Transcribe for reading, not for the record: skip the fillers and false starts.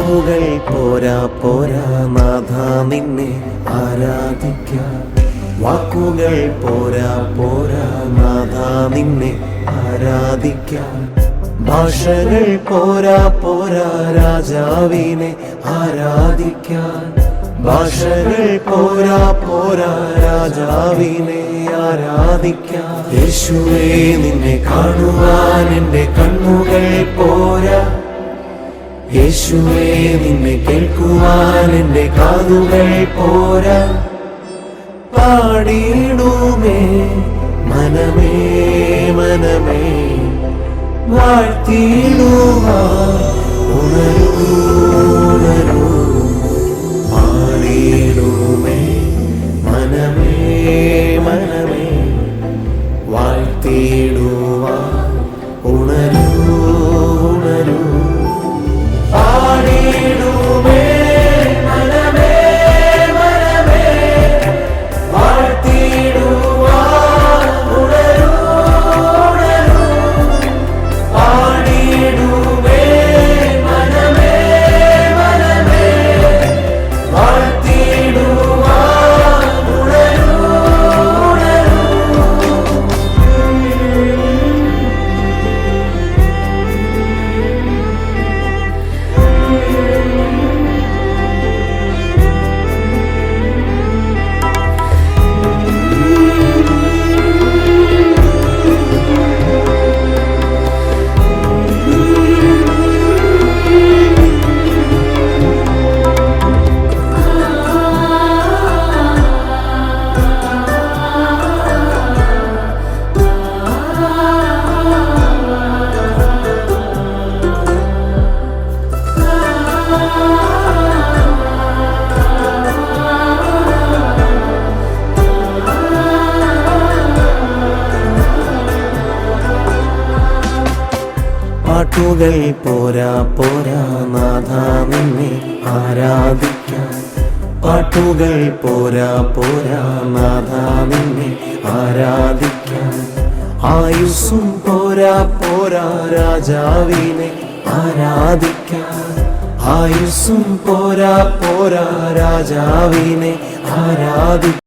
വാക്കുകൾ പോരാ പോരാ നാഥ നിന്നെ ആരാധിക്കാൻ. വാക്കുകൾ പോരാ പോരാ നാഥ നിന്നെ ആരാധിക്കാൻ. ഭാഷകൾ പോരാ പോരാ രാജാവിനെ ആരാധിക്കാൻ. ഭാഷകൾ പോരാ പോരാ രാജാവിനെ ആരാധിക്കാൻ. യേശുവേ നിന്നെ കാണുവാൻ എൻ്റെ കണ്ണുകൾ പോരാ. യേശുവേ നിന്നെ കേൾക്കുവാൻ എൻ്റെ കാതുകൾ പോരാ. പാടിയിടുമേ മനമേ മനമേ വാഴ്ത്തിയിടുവാൻ ഉണരൂ ഉണരൂ. പാടിയിടുമേ മനമേ മനമേ വാഴ്ത്തിയിടുവാൻ ഉണരൂ ഉണരൂ. പാടിയിടുമേ മനമേ മനമേ വാഴ്ത്തിയിടുവാൻ ഉണരൂ ഉണരൂ. പാടിയിടുമേ മനമേ മനമേ വാഴ്ത്തിയിടുവാൻ ഉണരൂ ഉണരൂ. പാട്ടുകൾ പോരാ പോരാ നാഥ നിന്നെ ആരാധിക്കാൻ. പാട്ടുകൾ പോരാ പോരാ നാഥ നിന്നെ ആരാധിക്കാൻ. ആയുസ്സും പോരാ പോരാ രാജാവിനെ ആരാധിക്കാൻ. ആയുസ്സും പോരാ പോരാ രാജാവിനെ ആരാധിക്കാൻ.